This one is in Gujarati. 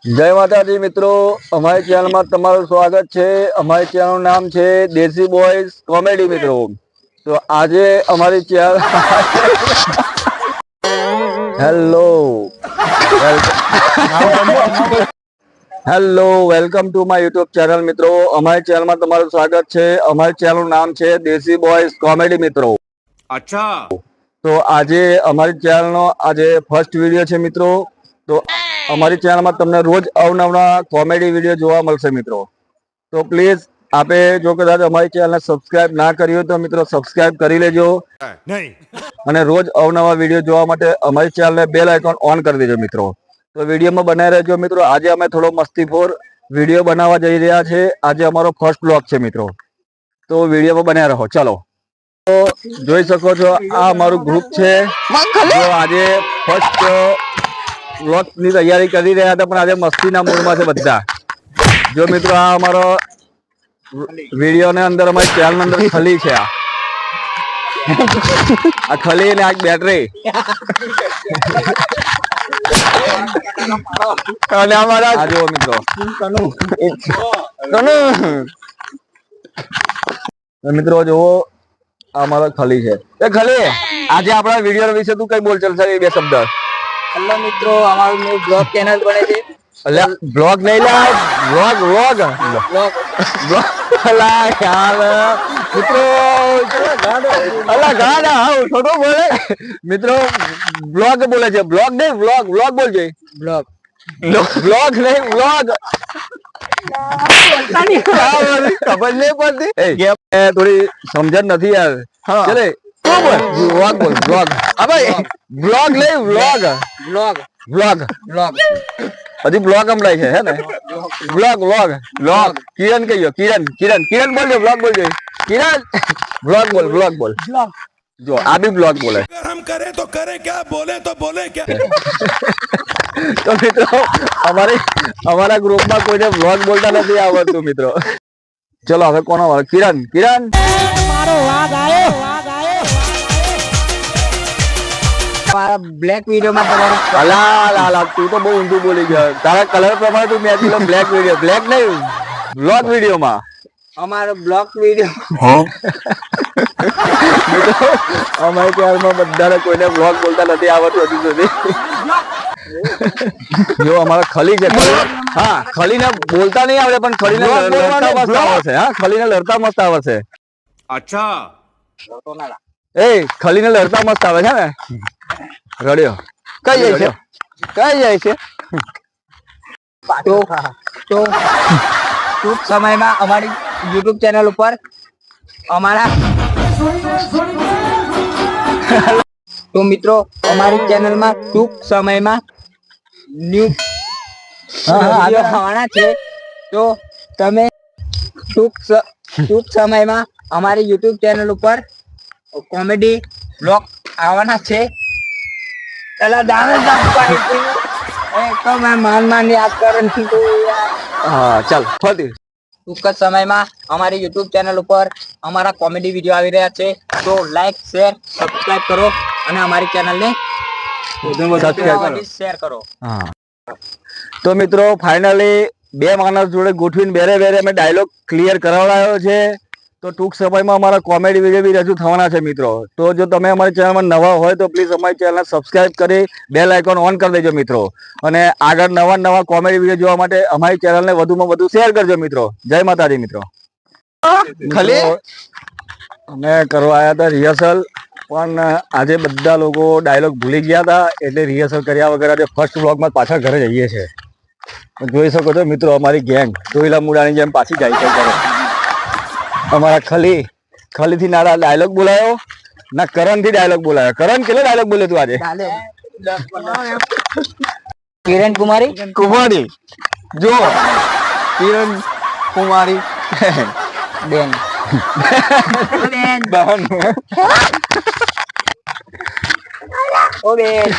જય માતાજી મિત્રો, અમારી ચેનલમાં તમારું સ્વાગત છે। અમારી ચેનલનું નામ છે દેશી બોયઝ કોમેડી મિત્રો। તો આજે અમારી channel hello welcome to my YouTube channel મિત્રો। અમારી ચેનલમાં તમારું સ્વાગત છે। અમારી ચેનલનું નામ છે દેશી બોયઝ કોમેડી મિત્રો। અચ્છા, તો આજે અમારી ચેનલનો આજે ફર્સ્ટ વિડીયો છે મિત્રો। તો અમારી ચેનલમાં તમને રોજ અવનવા કોમેડી વિડીયો જોવા મળશે મિત્રો। તો પ્લીઝ આપે જો કદાચ અમારી ચેનલને સબસ્ક્રાઇબ ના કરી હોય તો મિત્રો સબસ્ક્રાઇબ કરી લેજો નહીં અને રોજ અવનવા વિડીયો જોવા માટે અમારી ચેનલને બેલ આઇકોન ઓન કરી દેજો મિત્રો। તો વિડીયોમાં બનાવી રહેજો મિત્રો। આજે અમે થોડો મસ્તીખોર વિડીયો બનાવવા જઈ રહ્યા છે। આજે અમારો ફર્સ્ટ બ્લોગ છે મિત્રો। તો વિડીયોમાં બનાવી રહો, ચાલો। તો જોઈ શકો છો આ અમારું ગ્રુપ છે જો આજે ફર્સ્ટ વ્લોગ ની તૈયારી કરી રહ્યા હતા, પણ આજે મસ્તીના મૂડમાં છે બધા। જો મિત્રો આ અમારો વિડીયો ને અંદર અમારી ચેનલ અંદર ખલી છે, આ ખલી ને આ બેટરી અને અમારા આ જો મિત્રો મિત્રો જુઓ આ અમારો ખલી છે। એ ખલી આજે આપણા વિડીયો વિશે તું કઈ બોલ ચાલશે બે શબ્દ। હેલો મિત્રો, અમારું ન્યુ બ્લોગ ચેનલ બને છે। અલ્યા બ્લોગ નહીં લા, વ્લોગ વ્લોગ બ્લોગ અલા યાર મિત્રો અલા ગાડા આવ છોટો બોલે મિત્રો, બ્લોગ બોલે છે, બ્લોગ નહીં વ્લોગ, વ્લોગ બોલજે, બ્લોગ બ્લોગ નહીં વ્લોગ। ખબર નહીં પડતી એ થોડી સમજણ નથી યાર। ચલે વ્લોગ બોલ, વ્લોગ હા ભાઈ, વ્લોગ નહીં વ્લોગ, બ્લોગ વ્લોગ બ્લોગ હજી બ્લોગ સંભળાય છે હે ને, વ્લોગ વ્લોગ વ્લોગ। કિરણ કહીયો, કિરણ કિરણ કિરણ બોલજો, વ્લોગ બોલજો કિરણ, વ્લોગ બોલ, વ્લોગ બોલ। જો આ બી વ્લોગ બોલે। हम करे तो करे क्या, बोले तो बोले क्या। તો મિત્રો અમારા ગ્રુપમાં કોઈને વ્લોગ બોલતા નથી આવડતું મિત્રો। ચલો હવે કોનો વારો? કિરણ કિરણ મારા બ્લેક વિડીયોમાં તમારું અલા લા લા તું તો બહુ ઊંધું બોલી ગયો। તારા કલર પ્રમાણે તું મેચ લો બ્લેક વિડીયો, બ્લેક નહીં વ્લોગ વિડીયોમાં। અમારો બ્લોગ વિડીયો મિત્રો અમારી ચેનલમાં બધાને કોઈને વ્લોગ બોલતા નથી આવડતું હજુ સુધી। જો અમારા ખલી છે, હા ખલીને બોલતા નહીં આવડે પણ ખલીને લડતા મસ્ત આવડશે। હા ખલીને લડતા મસ્ત આવડશે। अच्छा, એ ખલીને લડતા મસ્ત આવે છે ને। રડ્યો કઈ જાય છે, કઈ જાય છે? તો ટૂંક સમયમાં અમારી YouTube ચેનલ ઉપર અમારા તો મિત્રો અમારી ચેનલમાં ટૂંક સમયમાં ન્યૂ આવવાના છે। તો તમે ટૂંક સમયમાં અમારી YouTube ચેનલ ઉપર કોમેડી બ્લોગ આવવાના છે। પેલા દાને તો મેં માન યાદ કરું હા ચાલ ફરી ટૂંક જ સમયમાં અમારી YouTube ચેનલ ઉપર અમારા કોમેડી વિડીયો આવી રહ્યા છે। તો લાઈક શેર સબસ્ક્રાઇબ કરો અને અમારી ચેનલને શેર કરો। હા તો મિત્રો ફાઇનલી બે માણસ જોડે ગોઠવીને બેરે બેરે અમે ડાયલોગ ક્લિયર કરાવડાયો છે। તો ટૂંક સમયમાં અમારા કોમેડી વિડીયો બી રજૂ થવાના છે મિત્રો। તો જો તમે અમારી ચેનલમાં નવા હોય તો પ્લીઝ અમારી ચેનલને સબસ્ક્રાઇબ કરી બેલ આઇકોન ઓન કરી દેજો મિત્રો। અને આગળ નવા કોમેડી વિડીયો જોવા માટે અમારી ચેનલને વધુમાં વધુ શેર કરજો મિત્રો। જય માતાજી મિત્રો। ખાલી અમે કરવા આવ્યા હતા રિહર્સલ, પણ આજે બધા લોકો ડાયલોગ ભૂલી ગયા હતા એટલે રિહર્સલ કર્યા વગર આજે ફર્સ્ટ વ્લોગમાં પાછા ઘરે જઈએ છે। જોઈ શકો છો મિત્રો અમારી ગેંગ ટોયલા મુડાની જેમ પાછી જાય છે ઘરે। અમારા ખલીથી ના ડાયલોગ બોલાયો ના કરણથી ડાયલોગ બોલાયો। કરણ કેટલો ડાયલોગ બોલ્યો તું આજે? કિરણ કુમારી જો કિરણ કુમારી બેન બહેન ઓ બેન